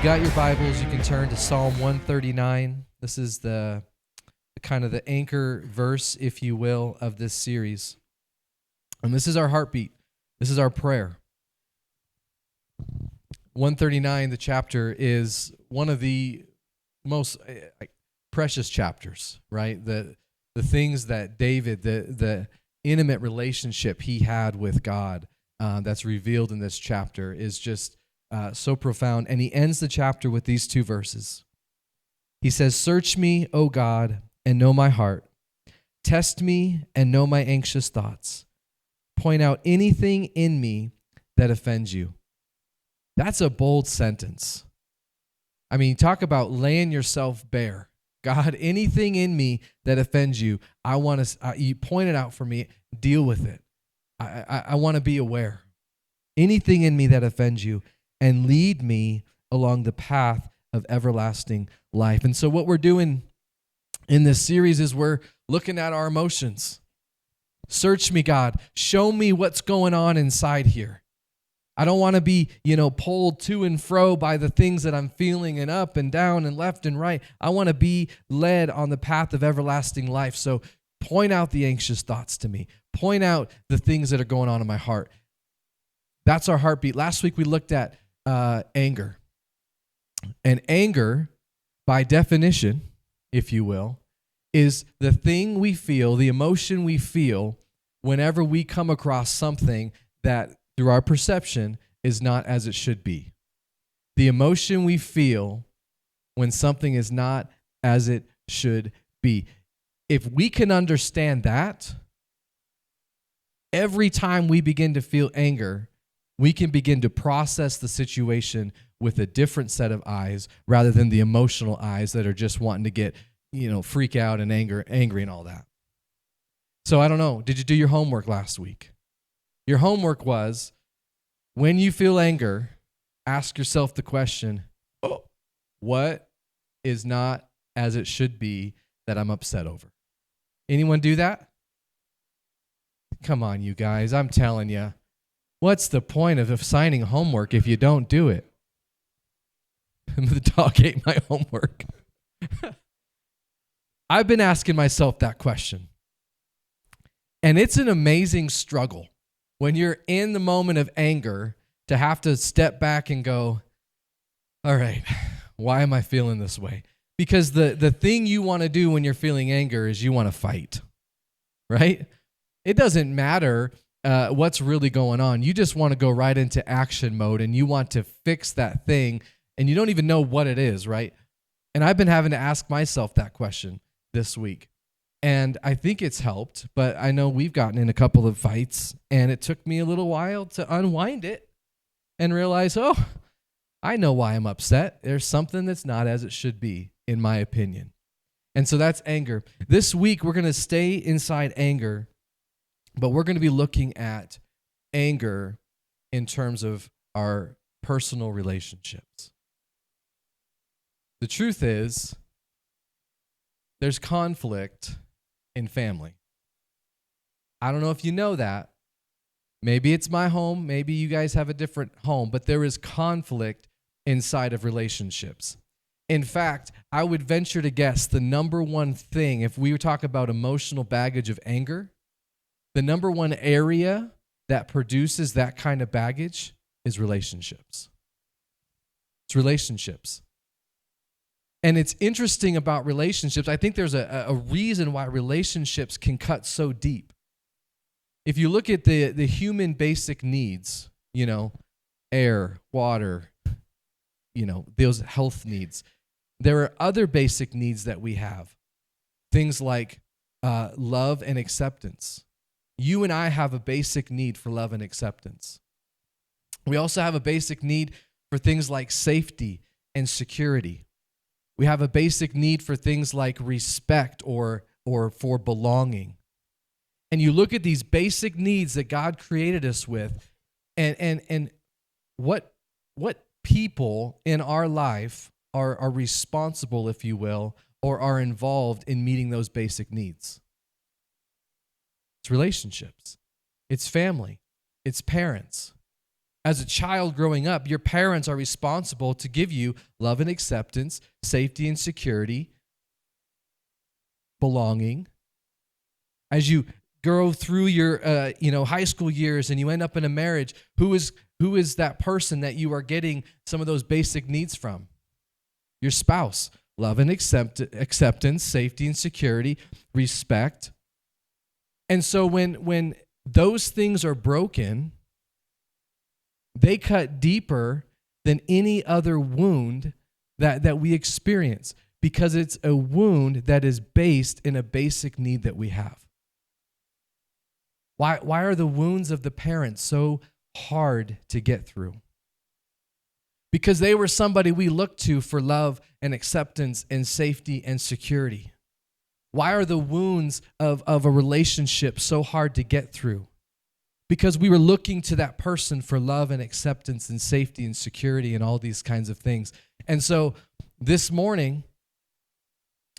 got your Bibles, you can turn to Psalm 139. This is the kind of the anchor verse, if you will, of this series. And this is our heartbeat. This is our prayer. 139, the chapter, is one of the most precious chapters, right? The things that David, the intimate relationship he had with God that's revealed in this chapter is just so profound. And he ends the chapter with these two verses. He says, "Search me, O God, and know my heart. Test me and know my anxious thoughts. Point out anything in me that offends you." That's a bold sentence. I mean, talk about laying yourself bare. God, anything in me that offends you, I want to. You point it out for me. Deal with it. I want to be aware. Anything in me that offends you, and lead me along the path of everlasting life. And so what we're doing in this series is we're looking at our emotions. Search me, God. Show me what's going on inside here. I don't want to be, pulled to and fro by the things that I'm feeling and up and down and left and right. I want to be led on the path of everlasting life. So point out the anxious thoughts to me. Point out the things that are going on in my heart. That's our heartbeat. Last week we looked at anger. And anger, by definition, if you will, is the thing we feel, the emotion we feel whenever we come across something that, through our perception, is not as it should be. The emotion we feel when something is not as it should be. If we can understand that, every time we begin to feel anger, we can begin to process the situation with a different set of eyes rather than the emotional eyes that are just wanting to get, freak out and angry and all that. So I don't know. Did you do your homework last week? Your homework was, when you feel anger, ask yourself the question, what is not as it should be that I'm upset over? Anyone do that? Come on, you guys. I'm telling you. What's the point of assigning homework if you don't do it? The dog ate my homework. I've been asking myself that question. And it's an amazing struggle when you're in the moment of anger to have to step back and go, all right, why am I feeling this way? Because the thing you want to do when you're feeling anger is you want to fight, right? It doesn't matter what's really going on. You just want to go right into action mode and you want to fix that thing and you don't even know what it is, right? And I've been having to ask myself that question this week. And I think it's helped, but I know we've gotten in a couple of fights and it took me a little while to unwind it and realize, I know why I'm upset. There's something that's not as it should be, in my opinion. And so that's anger. This week, we're going to stay inside anger, but we're going to be looking at anger in terms of our personal relationships. The truth is, there's conflict in family. I don't know if you know that. Maybe it's my home. Maybe you guys have a different home, but there is conflict inside of relationships. In fact, I would venture to guess the number one thing, if we were talking about emotional baggage of anger, the number one area that produces that kind of baggage is relationships. It's relationships. And it's interesting about relationships. I think there's a reason why relationships can cut so deep. If you look at the human basic needs, air, water, those health needs, there are other basic needs that we have. Things like love and acceptance. You and I have a basic need for love and acceptance. We also have a basic need for things like safety and security. We have a basic need for things like respect or for belonging. And you look at these basic needs that God created us with, and what people in our life are responsible, if you will, or are involved in meeting those basic needs. It's relationships. It's family. It's parents. As a child growing up, your parents are responsible to give you love and acceptance, safety and security, belonging. As you grow through your high school years and you end up in a marriage, who is that person that you are getting some of those basic needs from? Your spouse. Love and acceptance, safety and security, respect. And so when those things are broken, they cut deeper than any other wound that we experience, because it's a wound that is based in a basic need that we have. Why are the wounds of the parents so hard to get through? Because they were somebody we looked to for love and acceptance and safety and security. Why are the wounds of a relationship so hard to get through? Because we were looking to that person for love and acceptance and safety and security and all these kinds of things. And so this morning,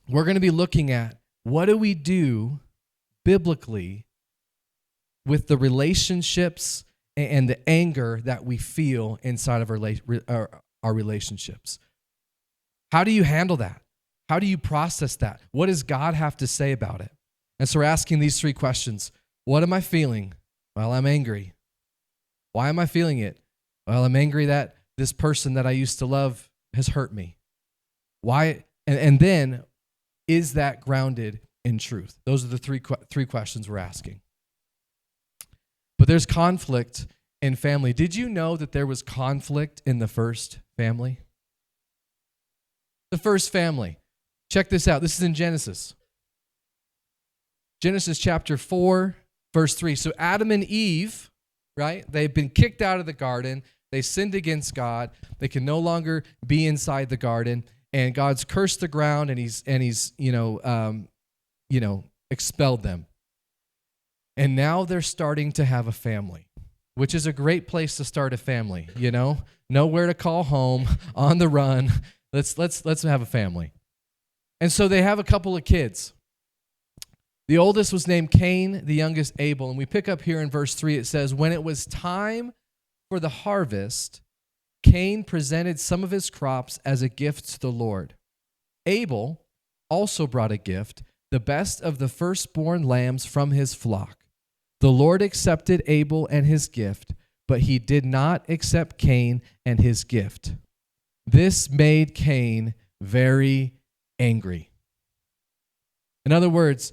we're going to be looking at what do we do biblically with the relationships and the anger that we feel inside of our relationships. How do you handle that? How do you process that? What does God have to say about it? And so we're asking these three questions. What am I feeling? Well, I'm angry. Why am I feeling it? Well, I'm angry that this person that I used to love has hurt me. Why? And then, is that grounded in truth? Those are the three questions we're asking. But there's conflict in family. Did you know that there was conflict in the first family? The first family. Check this out. This is in Genesis. Genesis chapter 4, verse 3. So Adam and Eve, right? They've been kicked out of the garden. They sinned against God. They can no longer be inside the garden. And God's cursed the ground, and he's expelled them. And now they're starting to have a family, which is a great place to start a family, Nowhere to call home, on the run. Let's have a family. And so they have a couple of kids. The oldest was named Cain, the youngest Abel. And we pick up here in verse 3, it says, when it was time for the harvest, Cain presented some of his crops as a gift to the Lord. Abel also brought a gift, the best of the firstborn lambs from his flock. The Lord accepted Abel and his gift, but he did not accept Cain and his gift. This made Cain very angry. In other words,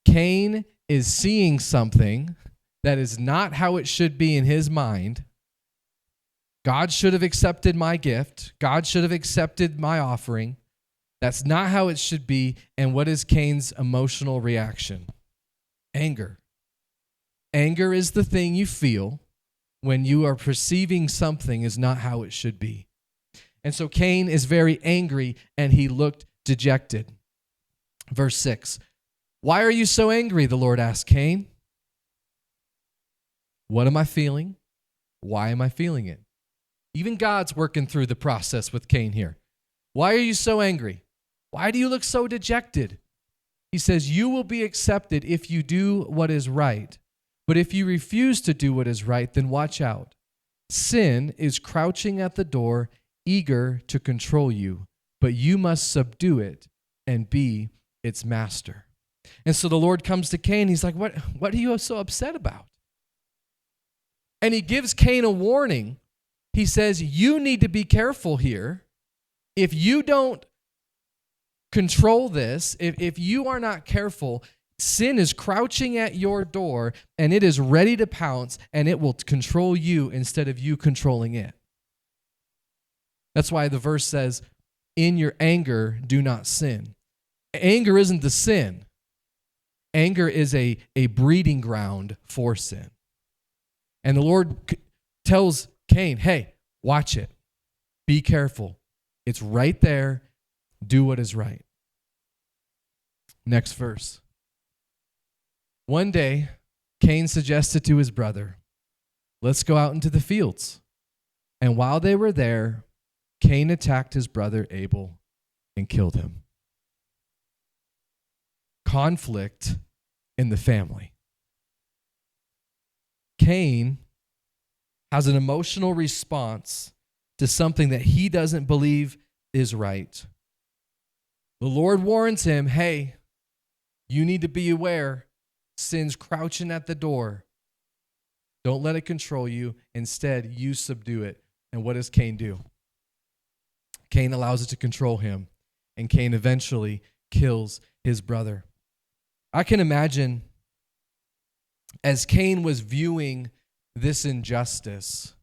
Cain is seeing something that is not how it should be in his mind. God should have accepted my gift. God should have accepted my offering. That's not how it should be. And what is Cain's emotional reaction? Anger. Anger is the thing you feel when you are perceiving something is not how it should be. And so Cain is very angry, and he looked dejected. Verse 6. Why are you so angry? The Lord asked Cain. What am I feeling? Why am I feeling it? Even God's working through the process with Cain here. Why are you so angry? Why do you look so dejected? He says, you will be accepted if you do what is right. But if you refuse to do what is right, then watch out. Sin is crouching at the door, eager to control you, but you must subdue it and be its master. And so the Lord comes to Cain. He's like, what are you so upset about? And he gives Cain a warning. He says, you need to be careful here. If you don't control this, if you are not careful, sin is crouching at your door, and it is ready to pounce, and it will control you instead of you controlling it. That's why the verse says, in your anger, do not sin. Anger isn't the sin. Anger is a breeding ground for sin. And the Lord tells Cain, hey, watch it. Be careful. It's right there. Do what is right. Next verse. One day, Cain suggested to his brother, let's go out into the fields. And while they were there, Cain attacked his brother Abel and killed him. Conflict in the family. Cain has an emotional response to something that he doesn't believe is right. The Lord warns him, hey, you need to be aware. Sin's crouching at the door. Don't let it control you. Instead, you subdue it. And what does Cain do? Cain allows it to control him. And Cain eventually kills his brother. I can imagine as Cain was viewing this injustice,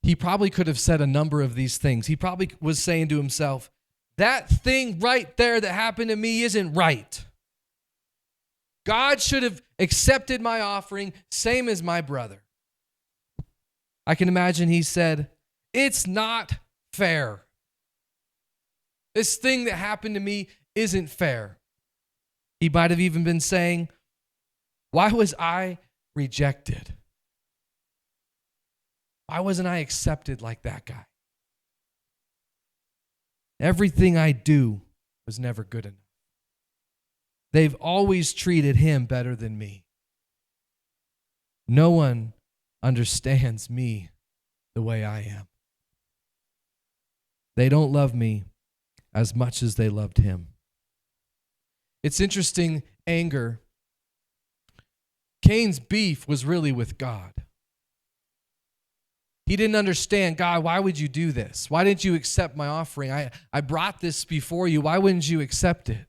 he probably could have said a number of these things. He probably was saying to himself, that thing right there that happened to me isn't right. God should have accepted my offering, same as my brother. I can imagine he said, it's not fair. This thing that happened to me isn't fair. He might have even been saying, why was I rejected? Why wasn't I accepted like that guy? Everything I do was never good enough. They've always treated him better than me. No one understands me the way I am. They don't love me as much as they loved him. It's interesting, anger. Cain's beef was really with God. He didn't understand, God, why would you do this? Why didn't you accept my offering? I brought this before you. Why wouldn't you accept it?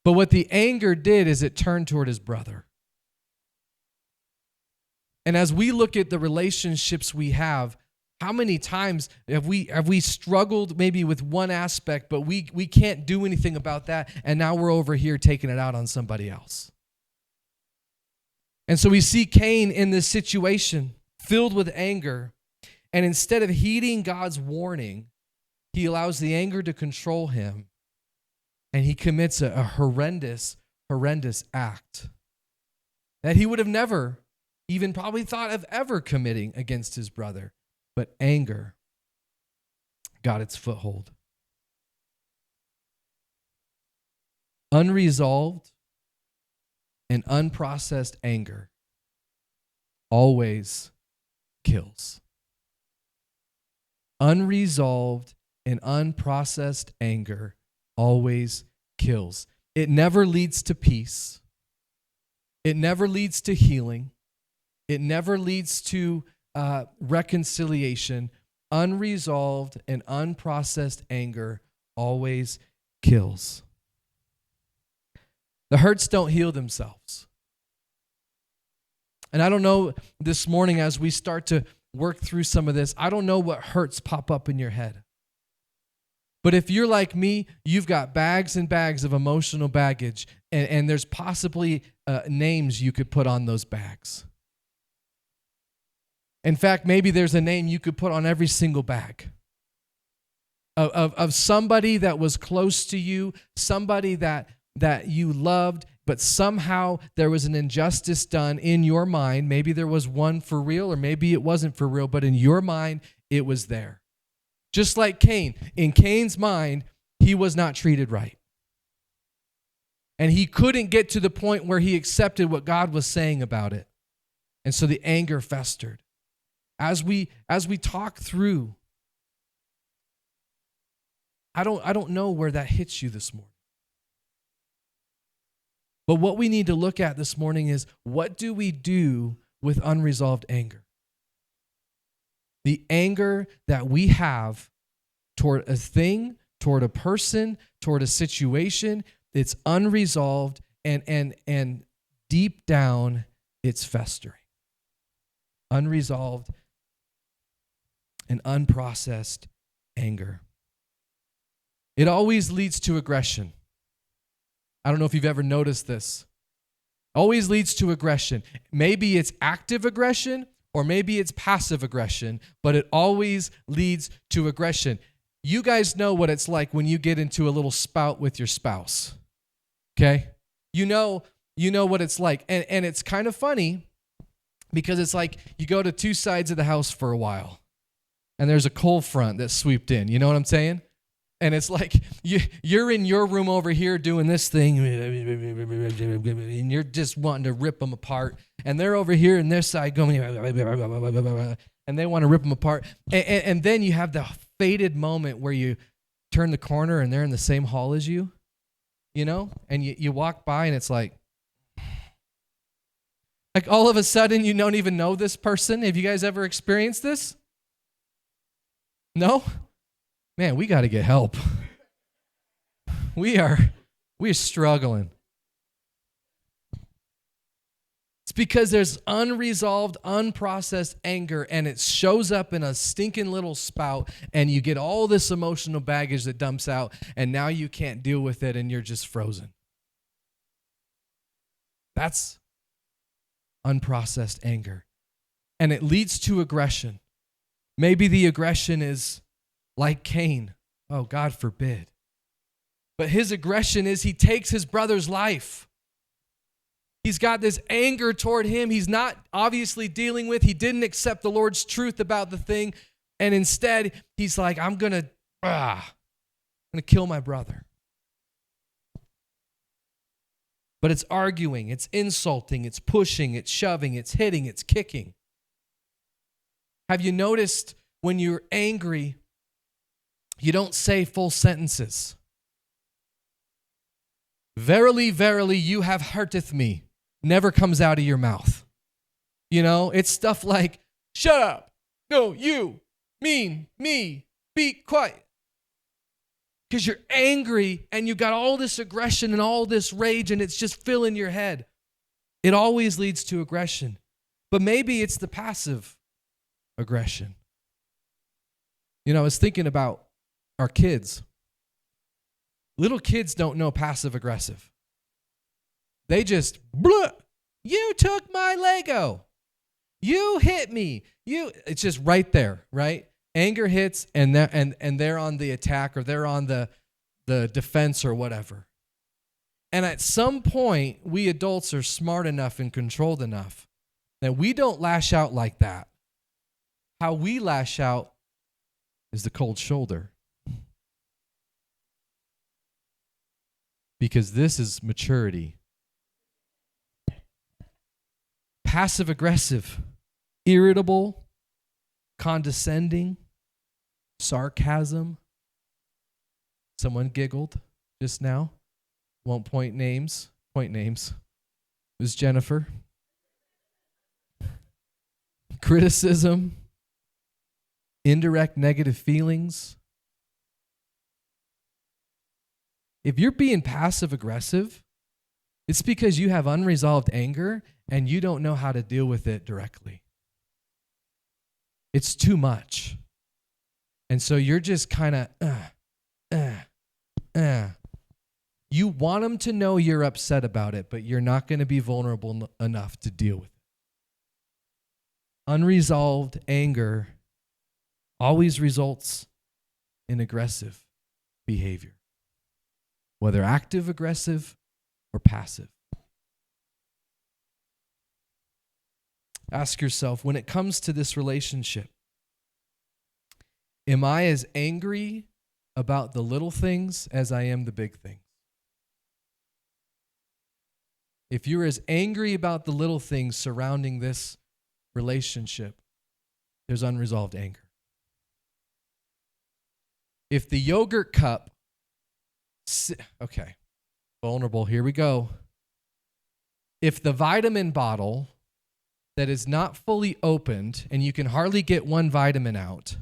But what the anger did is it turned toward his brother. And as we look at the relationships we have, how many times have we struggled maybe with one aspect, but we can't do anything about that, and now we're over here taking it out on somebody else? And so we see Cain in this situation, filled with anger, and instead of heeding God's warning, he allows the anger to control him, and he commits a horrendous act that he would have never even probably thought of ever committing against his brother. But anger got its foothold. Unresolved and unprocessed anger always kills. Unresolved and unprocessed anger always kills. It never leads to peace. It never leads to healing. It never leads to reconciliation. Unresolved and unprocessed anger always kills. The hurts don't heal themselves. And I don't know this morning as we start to work through some of this, I don't know what hurts pop up in your head. But if you're like me, you've got bags and bags of emotional baggage, and there's possibly names you could put on those bags. In fact, maybe there's a name you could put on every single bag of somebody that was close to you, somebody that you loved, but somehow there was an injustice done in your mind. Maybe there was one for real, or maybe it wasn't for real, but in your mind, it was there. Just like Cain. In Cain's mind, he was not treated right. And he couldn't get to the point where he accepted what God was saying about it. And so the anger festered. As we talk through, I don't know where that hits you this morning. But what we need to look at this morning is, what do we do with unresolved anger? The anger that we have toward a thing, toward a person, toward a situation, it's unresolved, and deep down it's festering. Unresolved and unprocessed anger. It always leads to aggression. I don't know if you've ever noticed this. Always leads to aggression. Maybe it's active aggression or maybe it's passive aggression, but it always leads to aggression. You guys know what it's like when you get into a little spout with your spouse. Okay? You know what it's like. And it's kind of funny because it's like you go to two sides of the house for a while and there's a cold front that's swept in. You know what I'm saying? And it's like you're in your room over here doing this thing, and you're just wanting to rip them apart. And they're over here in their side going, and they want to rip them apart. And then you have the fated moment where you turn the corner and they're in the same hall as you, and you walk by and it's like all of a sudden you don't even know this person. Have you guys ever experienced this? No? Man, we got to get help. We're struggling. It's because there's unresolved, unprocessed anger, and it shows up in a stinking little spout, and you get all this emotional baggage that dumps out, and now you can't deal with it, and you're just frozen. That's unprocessed anger. And it leads to aggression. Maybe the aggression is like Cain. Oh, God forbid. But his aggression is he takes his brother's life. He's got this anger toward him he's not obviously dealing with. He didn't accept the Lord's truth about the thing. And instead, he's like, I'm going to kill my brother. But it's arguing, it's insulting, it's pushing, it's shoving, it's hitting, it's kicking. Have you noticed when you're angry, you don't say full sentences? Verily, verily, you have hurteth me. Never comes out of your mouth. It's stuff like, shut up. No, you, mean, me, be quiet. Because you're angry and you got all this aggression and all this rage and it's just filling your head. It always leads to aggression. But maybe it's the passive aggression. I was thinking about our kids. Little kids don't know passive aggressive. They just, you took my Lego. You hit me. It's just right there, right? Anger hits and they're on the attack or they're on the defense or whatever. And at some point, we adults are smart enough and controlled enough that we don't lash out like that. How we lash out is the cold shoulder. Because this is maturity. Passive aggressive, irritable, condescending, sarcasm. Someone giggled just now. Won't point names. Point names. It was Jennifer. Criticism, indirect negative feelings. If you're being passive aggressive, it's because you have unresolved anger and you don't know how to deal with it directly. It's too much. And so you're just kind of, You want them to know you're upset about it, but you're not going to be vulnerable enough to deal with it. Unresolved anger always results in aggressive behavior, whether active, aggressive, or passive. Ask yourself, when it comes to this relationship, am I as angry about the little things as I am the big things? If you're as angry about the little things surrounding this relationship, there's unresolved anger. If the yogurt cup, vulnerable, here we go. If the vitamin bottle that is not fully opened and you can hardly get one vitamin out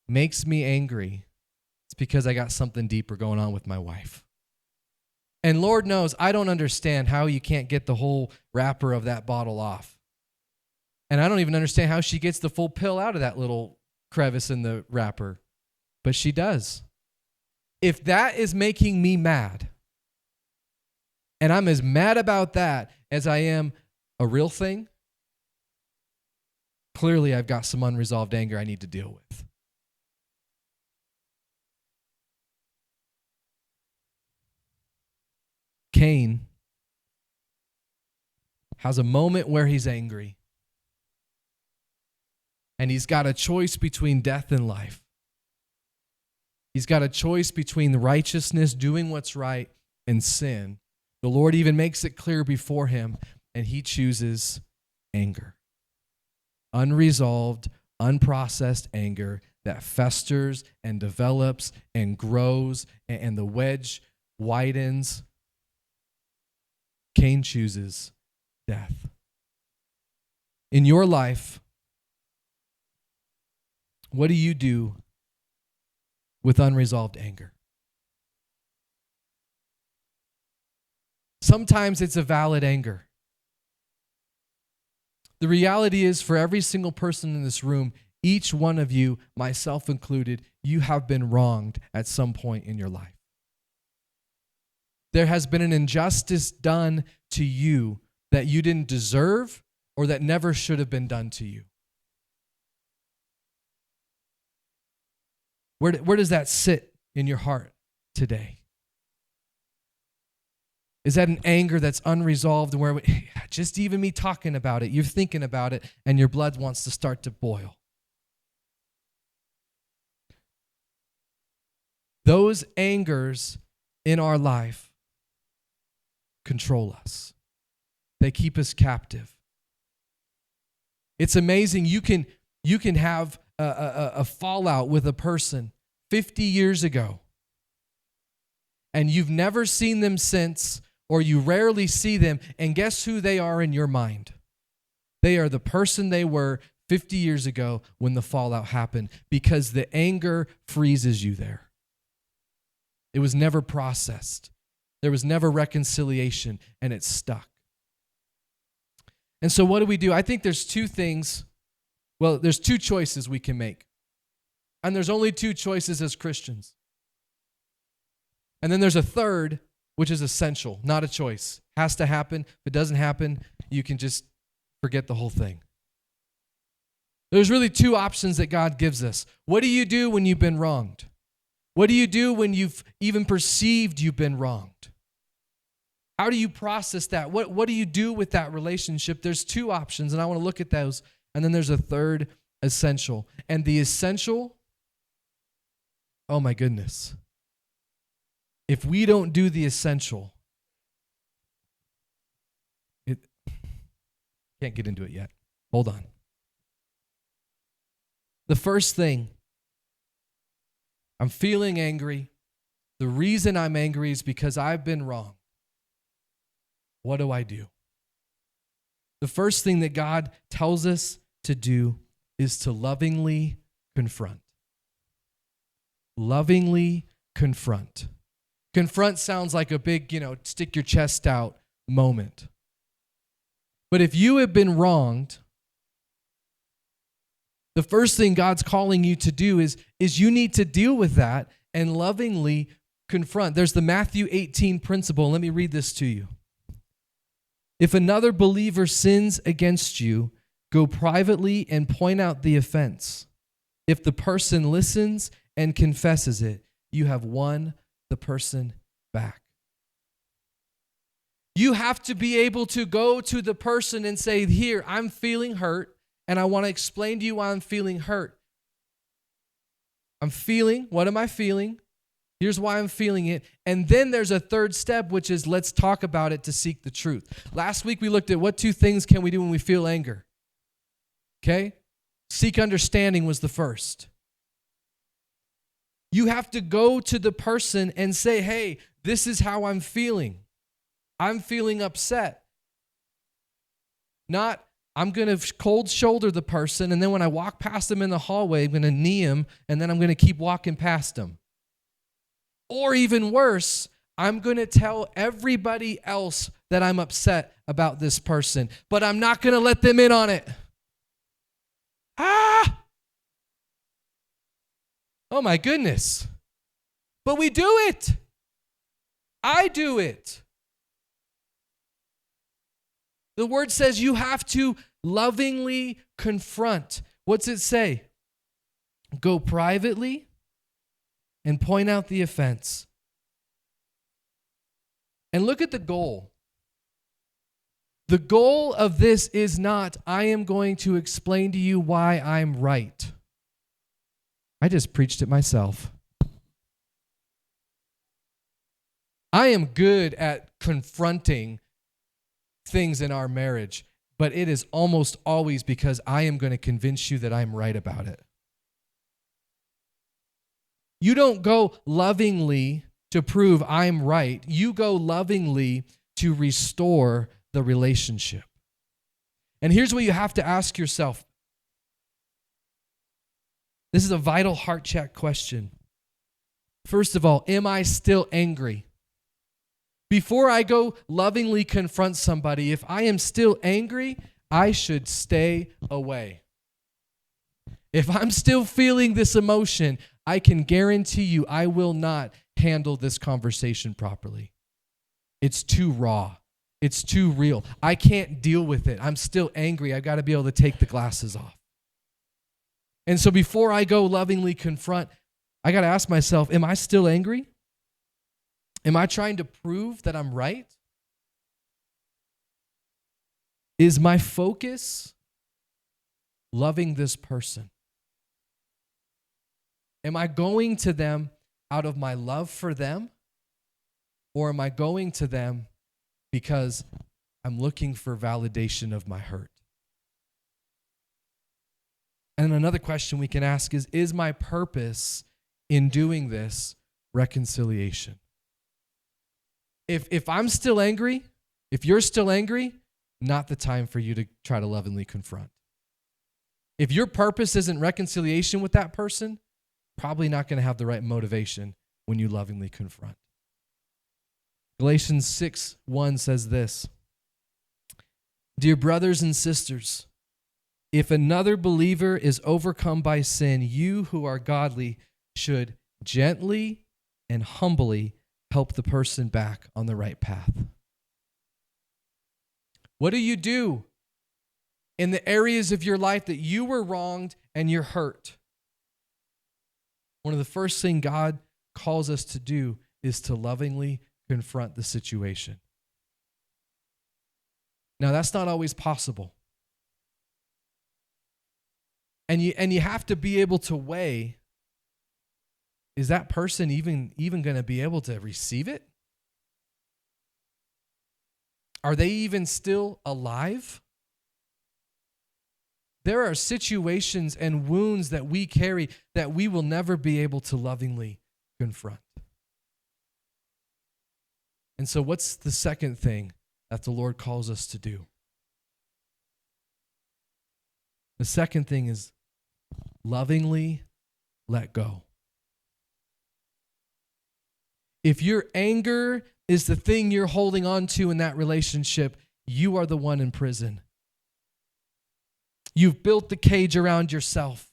makes me angry, it's because I got something deeper going on with my wife. And Lord knows, I don't understand how you can't get the whole wrapper of that bottle off. And I don't even understand how she gets the full pill out of that little crevice in the wrapper. But she does. If that is making me mad, and I'm as mad about that as I am a real thing, clearly I've got some unresolved anger I need to deal with. Cain has a moment where he's angry. And he's got a choice between death and life. He's got a choice between the righteousness, doing what's right, and sin. The Lord even makes it clear before him, and he chooses anger. Unresolved, unprocessed anger that festers and develops and grows, and the wedge widens. Cain chooses death. In your life, what do you do with unresolved anger? Sometimes it's a valid anger. The reality is, for every single person in this room, each one of you, myself included, you have been wronged at some point in your life. There has been an injustice done to you that you didn't deserve or that never should have been done to you. Where does that sit in your heart today? Is that an anger that's unresolved where just even me talking about it, you're thinking about it, and your blood wants to start to boil? Those angers in our life control us. They keep us captive. It's amazing. You can have a fallout with a person 50 years ago, and you've never seen them since, or you rarely see them, and guess who they are in your mind? They are the person they were 50 years ago when the fallout happened, because the anger freezes you there. It was never processed. There was never reconciliation, and it's stuck. And so what do? I think there's two things. Well, there's two choices we can make. And there's only two choices as Christians. And then there's a third, which is essential, not a choice. Has to happen. If it doesn't happen, you can just forget the whole thing. There's really two options that God gives us. What do you do when you've been wronged? What do you do when you've even perceived you've been wronged? How do you process that? What do you do with that relationship? There's two options, and I want to look at those. And then there's a third essential. And the essential, oh my goodness. If we don't do the essential, can't get into it yet. Hold on. The first thing, I'm feeling angry. The reason I'm angry is because I've been wrong. What do I do? The first thing that God tells us to do is to lovingly confront. Lovingly confront. Confront sounds like a big, stick your chest out moment. But if you have been wronged, the first thing God's calling you to do is you need to deal with that and lovingly confront. There's the Matthew 18 principle. Let me read this to you. If another believer sins against you, go privately and point out the offense. If the person listens and confesses it, you have won the person back. You have to be able to go to the person and say, here, I'm feeling hurt, and I want to explain to you why I'm feeling hurt. What am I feeling? Here's why I'm feeling it. And then there's a third step, which is let's talk about it to seek the truth. Last week we looked at what two things can we do when we feel anger. Okay? Seek understanding was the first. You have to go to the person and say, hey, this is how I'm feeling. I'm feeling upset. Not, I'm going to cold shoulder the person, and then when I walk past them in the hallway, I'm going to knee him, and then I'm going to keep walking past them. Or even worse, I'm going to tell everybody else that I'm upset about this person, but I'm not going to let them in on it. Oh my goodness. But we do it. I do it. The word says you have to lovingly confront. What's it say? Go privately and point out the offense. And look at the goal. The goal of this is not, I am going to explain to you why I'm right. I just preached it myself. I am good at confronting things in our marriage, but it is almost always because I am going to convince you that I'm right about it. You don't go lovingly to prove I'm right. You go lovingly to restore the relationship. And here's what you have to ask yourself. This is a vital heart check question. First of all, am I still angry? Before I go lovingly confront somebody, if I am still angry, I should stay away. If I'm still feeling this emotion, I can guarantee you I will not handle this conversation properly. It's too raw. It's too real. I can't deal with it. I'm still angry. I've got to be able to take the glasses off. And so before I go lovingly confront, I got to ask myself, am I still angry? Am I trying to prove that I'm right? Is my focus loving this person? Am I going to them out of my love for them? Or am I going to them because I'm looking for validation of my hurt? And another question we can ask is my purpose in doing this reconciliation? If I'm still angry, if you're still angry, not the time for you to try to lovingly confront. If your purpose isn't reconciliation with that person, probably not going to have the right motivation when you lovingly confront. Galatians 6:1 says this, "Dear brothers and sisters, if another believer is overcome by sin, you who are godly should gently and humbly help the person back on the right path." What do you do in the areas of your life that you were wronged and you're hurt? One of the first things God calls us to do is to lovingly confront the situation. Now, that's not always possible. And you have to be able to weigh, is that person even going to be able to receive it? Are they even still alive? There are situations and wounds that we carry that we will never be able to lovingly confront. And so what's the second thing that the Lord calls us to do? The second thing is lovingly let go. If your anger is the thing you're holding on to in that relationship, you are the one in prison. You've built the cage around yourself,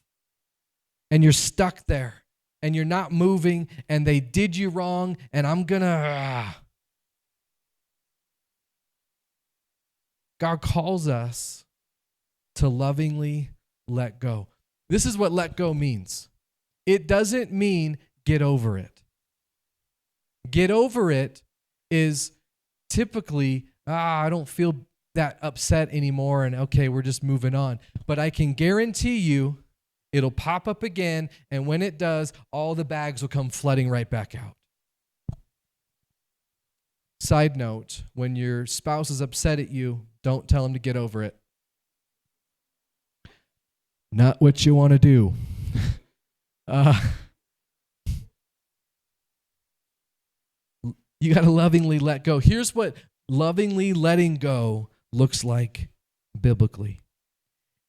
and you're stuck there, and you're not moving, and they did you wrong, and I'm gonna... God calls us to lovingly let go. This is what let go means. It doesn't mean get over it. Get over it is typically, I don't feel that upset anymore, and okay, we're just moving on. But I can guarantee you it'll pop up again, and when it does, all the bags will come flooding right back out. Side note, when your spouse is upset at you, don't tell them to get over it. Not what you want to do. You got to lovingly let go. Here's what lovingly letting go looks like biblically.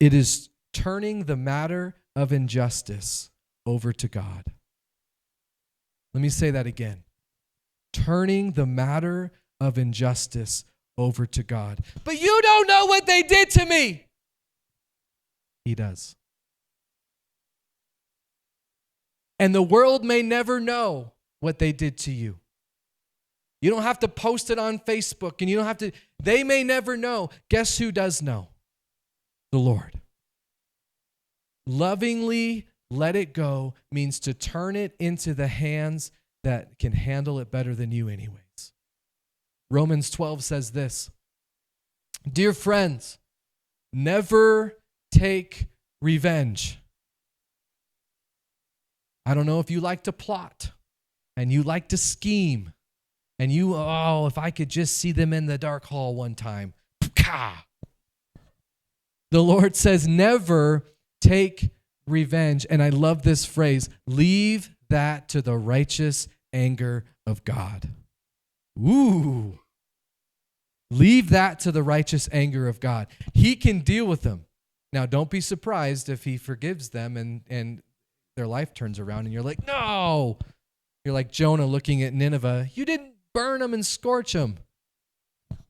It is turning the matter of injustice over to God. Let me say that again. Turning the matter of injustice over to God. But you don't know what they did to me. He does. And the world may never know what they did to you. You don't have to post it on Facebook, and you don't have to, they may never know. Guess who does know? The Lord. Lovingly let it go means to turn it into the hands that can handle it better than you anyways. Romans 12 says this, "Dear friends, never take revenge." I don't know if you like to plot and you like to scheme And if I could just see them in the dark hall one time. The Lord says, never take revenge. And I love this phrase, leave that to the righteous anger of God. Ooh. Leave that to the righteous anger of God. He can deal with them. Now, don't be surprised if he forgives them and their life turns around and you're like, no. You're like Jonah looking at Nineveh. You didn't burn them and scorch them.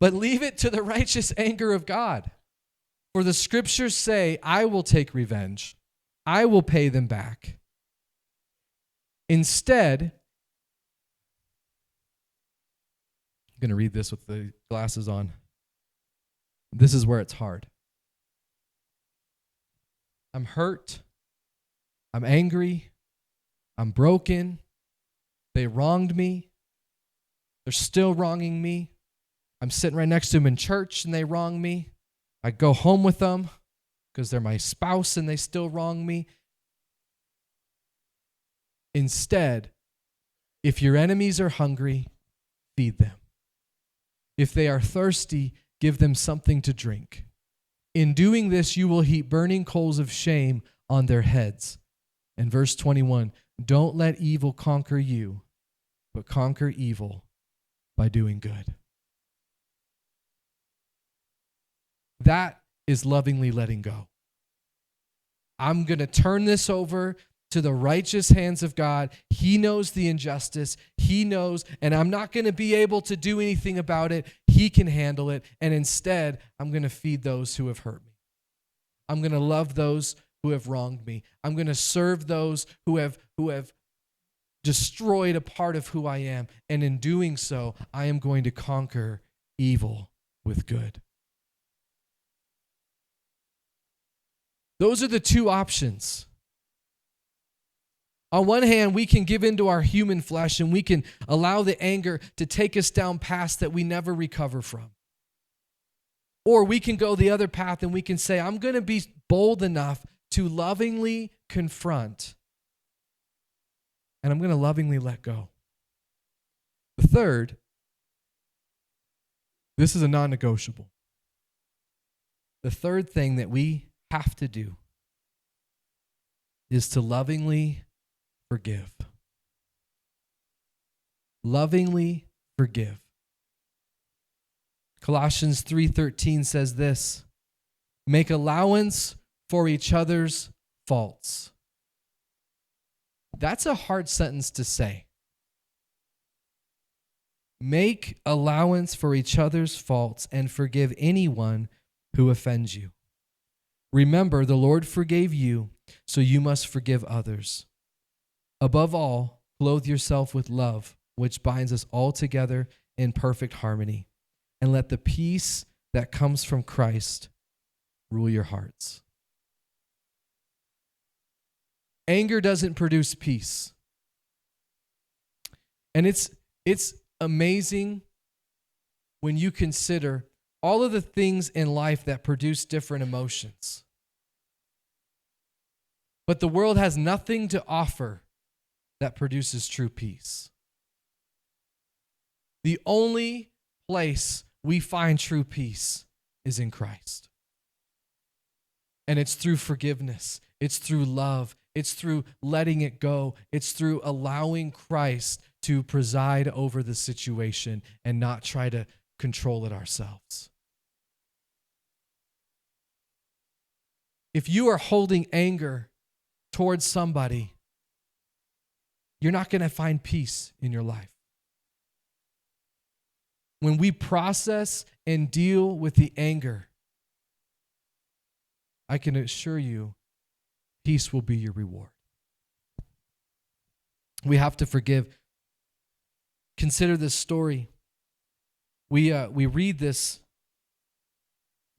But leave it to the righteous anger of God. For the scriptures say, I will take revenge. I will pay them back. Instead, I'm going to read this with the glasses on. This is where it's hard. I'm hurt. I'm angry. I'm broken. They wronged me. They're still wronging me. I'm sitting right next to them in church and they wrong me. I go home with them because they're my spouse and they still wrong me. Instead, if your enemies are hungry, feed them. If they are thirsty, give them something to drink. In doing this, you will heap burning coals of shame on their heads. And verse 21, don't let evil conquer you, but conquer evil by doing good. That is lovingly letting go. I'm going to turn this over to the righteous hands of God. He knows the injustice. He knows, and I'm not going to be able to do anything about it. He can handle it. And instead, I'm going to feed those who have hurt me. I'm going to love those who have wronged me. I'm going to serve those who have destroyed a part of who I am. And in doing so, I am going to conquer evil with good. Those are the two options. On one hand, we can give into our human flesh and we can allow the anger to take us down paths that we never recover from. Or we can go the other path and we can say, I'm going to be bold enough to lovingly confront, and I'm going to lovingly let go. The third, this is a non-negotiable. The third thing that we have to do is to lovingly forgive. Lovingly forgive. Colossians 3:13 says this, make allowance for each other's faults. That's a hard sentence to say. Make allowance for each other's faults and forgive anyone who offends you. Remember, the Lord forgave you, so you must forgive others. Above all, clothe yourself with love, which binds us all together in perfect harmony. And let the peace that comes from Christ rule your hearts. Anger doesn't produce peace. And it's amazing when you consider all of the things in life that produce different emotions. But the world has nothing to offer that produces true peace. The only place we find true peace is in Christ. And it's through forgiveness. It's through love. It's through letting it go. It's through allowing Christ to preside over the situation and not try to control it ourselves. If you are holding anger towards somebody, you're not going to find peace in your life. When we process and deal with the anger, I can assure you, peace will be your reward. We have to forgive. Consider this story. We read the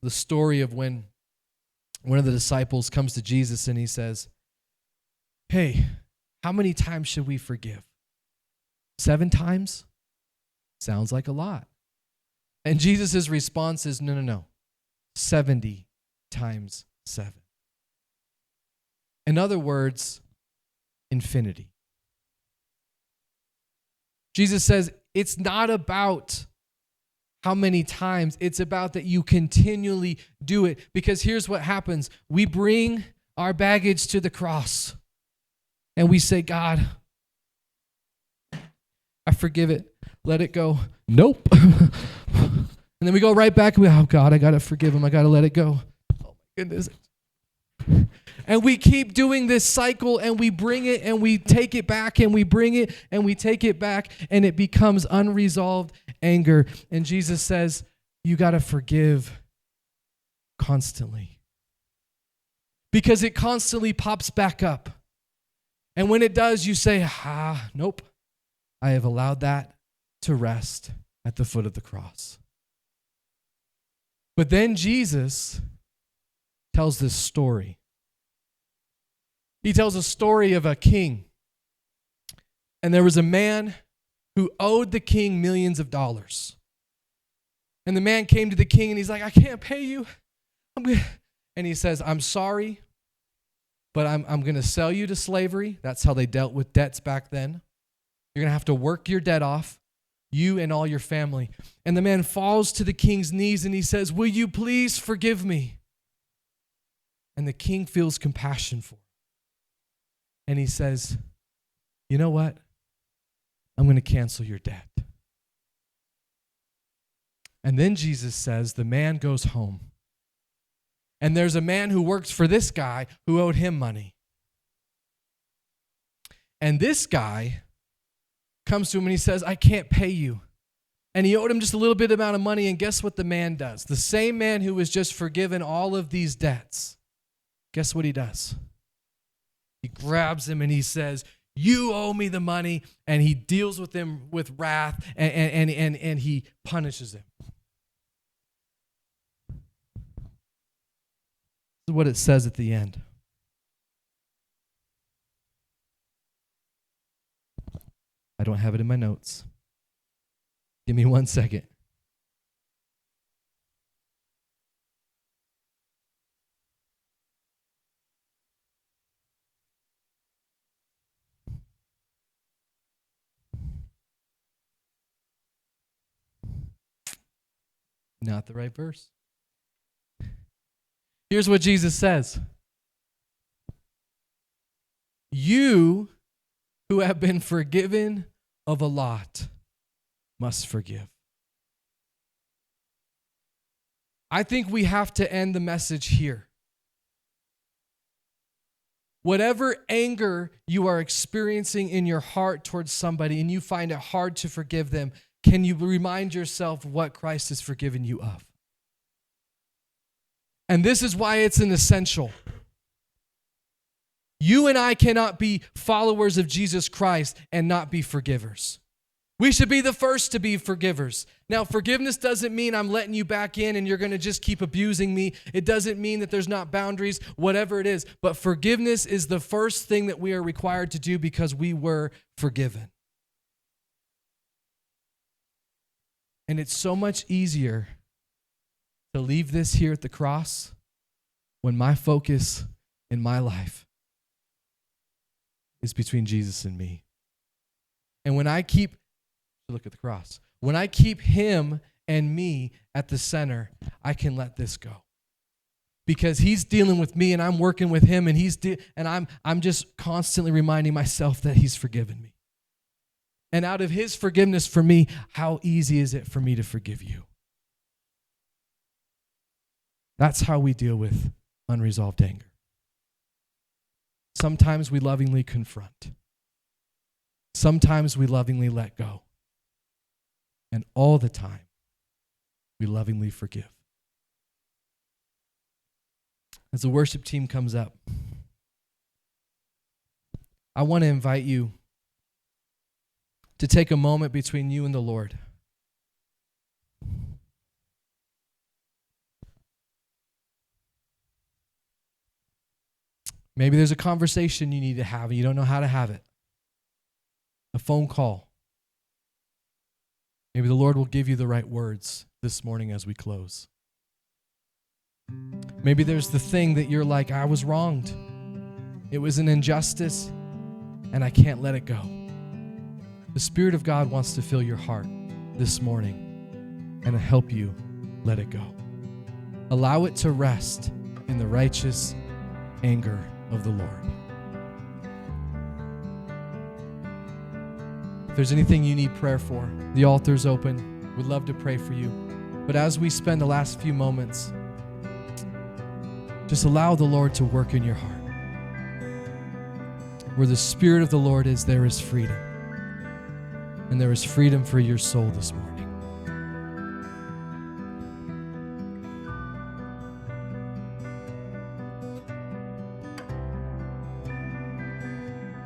story of when one of the disciples comes to Jesus and he says, hey, how many times should we forgive? 7 times? Sounds like a lot. And Jesus' response is, no. 70 times 7. In other words, infinity. Jesus says, it's not about how many times. It's about that you continually do it. Because here's what happens. We bring our baggage to the cross and we say, God, I forgive it. Let it go. Nope. And then we go right back. Oh, God, I got to forgive him. I got to let it go. Oh, my goodness. And we keep doing this cycle, and we bring it and we take it back, and we bring it and we take it back, and it becomes unresolved anger. And Jesus says, you got to forgive constantly, because it constantly pops back up. And when it does, you say, nope, I have allowed that to rest at the foot of the cross. But then Jesus tells this story. He tells a story of a king. And there was a man who owed the king millions of dollars. And the man came to the king and he's like, I can't pay you. And he says, I'm sorry, but I'm going to sell you to slavery. That's how they dealt with debts back then. You're going to have to work your debt off, you and all your family. And the man falls to the king's knees and he says, will you please forgive me? And the king feels compassion for him. And he says, you know what? I'm going to cancel your debt. And then Jesus says the man goes home. And there's a man who works for this guy who owed him money. And this guy comes to him and he says, I can't pay you. And he owed him just a little bit amount of money. And guess what the man does? The same man who was just forgiven all of these debts. Guess what he does? He grabs him and he says, you owe me the money. And he deals with him with wrath and he punishes him. This is what it says at the end. I don't have it in my notes. Give me 1 second. Not the right verse. Here's what Jesus says. You who have been forgiven of a lot must forgive. I think we have to end the message here. Whatever anger you are experiencing in your heart towards somebody and you find it hard to forgive them, can you remind yourself what Christ has forgiven you of? And this is why it's an essential. You and I cannot be followers of Jesus Christ and not be forgivers. We should be the first to be forgivers. Now, forgiveness doesn't mean I'm letting you back in and you're going to just keep abusing me. It doesn't mean that there's not boundaries, whatever it is. But forgiveness is the first thing that we are required to do because we were forgiven. And it's so much easier to leave this here at the cross when my focus in my life is between Jesus and me. And when I keep, look at the cross, when I keep him and me at the center, I can let this go. Because he's dealing with me and I'm working with him and I'm just constantly reminding myself that he's forgiven me. And out of his forgiveness for me, how easy is it for me to forgive you? That's how we deal with unresolved anger. Sometimes we lovingly confront. Sometimes we lovingly let go. And all the time, we lovingly forgive. As the worship team comes up, I want to invite you to take a moment between you and the Lord. Maybe there's a conversation you need to have and you don't know how to have it. A phone call. Maybe the Lord will give you the right words this morning as we close. Maybe there's the thing that you're like, I was wronged. It was an injustice and I can't let it go. The Spirit of God wants to fill your heart this morning and help you let it go. Allow it to rest in the righteous anger of the Lord. If there's anything you need prayer for, the altar's open. We'd love to pray for you. But as we spend the last few moments, just allow the Lord to work in your heart. Where the Spirit of the Lord is, there is freedom. And there is freedom for your soul this morning.